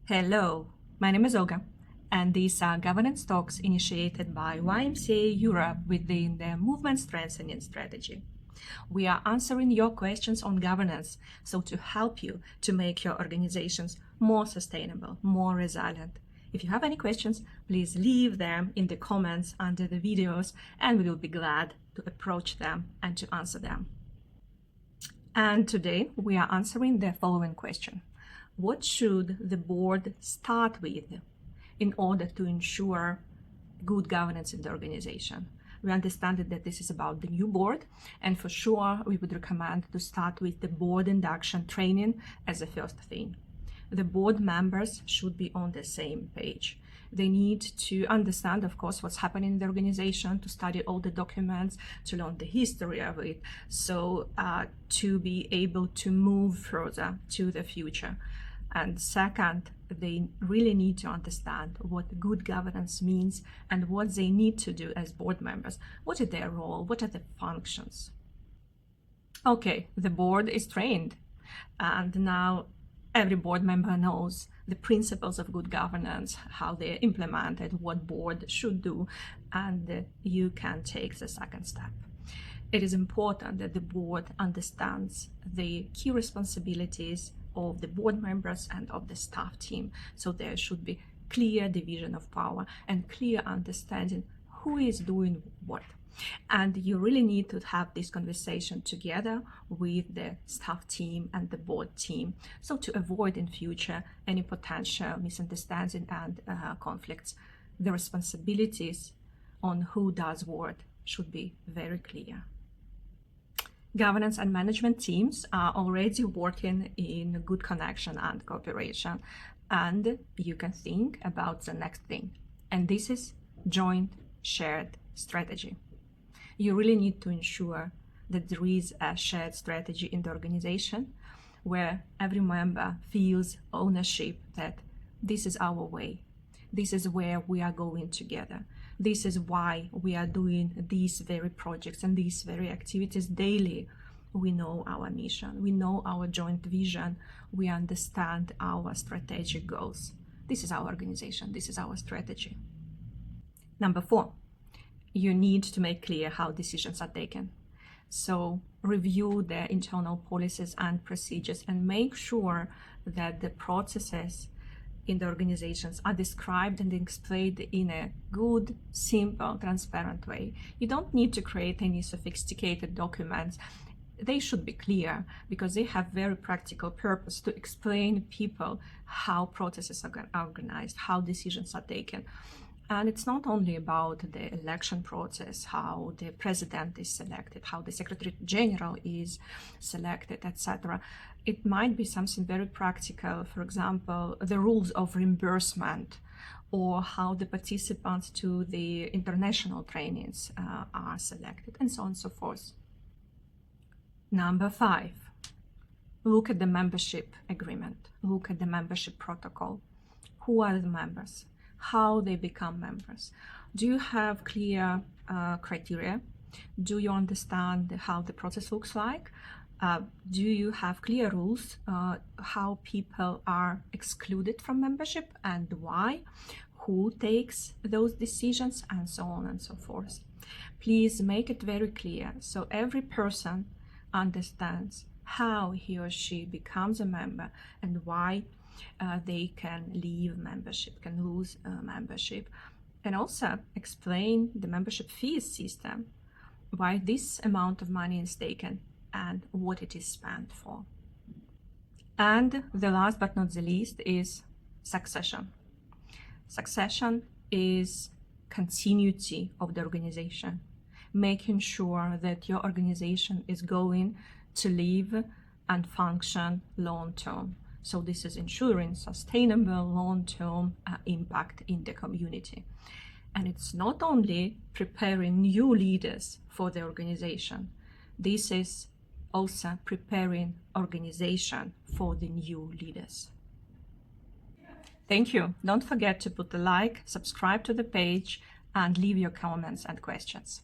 Hello, my name is Olga, and these are governance talks initiated by YMCA Europe within the Movement Strengthening Strategy. We are answering your questions on governance, so to help you to make your organizations more sustainable, more resilient. If you have any questions, please leave them in the comments under the videos, and we will be glad to approach them and to answer them. And today we are answering the following question. What should the board start with in order to ensure good governance in the organization? We understand that this is about the new board, and for sure we would recommend to start with the board induction training as a first thing. The board members should be on the same page. They need to understand, of course, what's happening in the organization, to study all the documents, to learn the history of it, so to be able to move further to the future. And second, they really need to understand what good governance means and what they need to do as board members. What is their role? What are the functions? Okay, the board is trained, and now every board member knows the principles of good governance, how they're implemented, what board should do, and you can take the second step. It is important that the board understands the key responsibilities of the board members and of the staff team. So there should be clear division of power and clear understanding who is doing what. And you really need to have this conversation together with the staff team and the board team, so to avoid in future any potential misunderstanding and conflicts. The responsibilities on who does what should be very clear. Governance and management teams are already working in good connection and cooperation, and you can think about the next thing, and this is joint shared strategy. You really need to ensure that there is a shared strategy in the organization where every member feels ownership, that this is our way, this is where we are going together, this is why we are doing these very projects and these very activities daily. We know our mission, we know our joint vision, we understand our strategic goals. This is our organization, this is our strategy. Number 4, you need to make clear how decisions are taken. So review the internal policies and procedures and make sure that the processes in the organizations are described and explained in a good, simple, transparent way. You don't need to create any sophisticated documents. They should be clear because they have very practical purpose to explain people how processes are organized, how decisions are taken. And it's not only about the election process, how the president is selected, how the secretary general is selected, etc. It might be something very practical, for example, the rules of reimbursement, or how the participants to the international trainings are selected, and so on and so forth. Number 5, look at the membership agreement, look at the membership protocol. Who are the members? How they become members? Do you have clear criteria? Do you understand how the process looks like? Do you have clear rules how people are excluded from membership and why? Who takes those decisions, and so on and so forth? Please make it very clear so every person understands how he or she becomes a member and why they can leave membership, can lose membership, and also explain the membership fees system, why this amount of money is taken and what it is spent for. And the last but not the least is succession. Succession is continuity of the organization, making sure that your organization is going to live and function long-term. So this is ensuring sustainable long-term impact in the community. And it's not only preparing new leaders for the organization, this is also preparing organization for the new leaders. Thank you. Don't forget to put a like, subscribe to the page, and leave your comments and questions.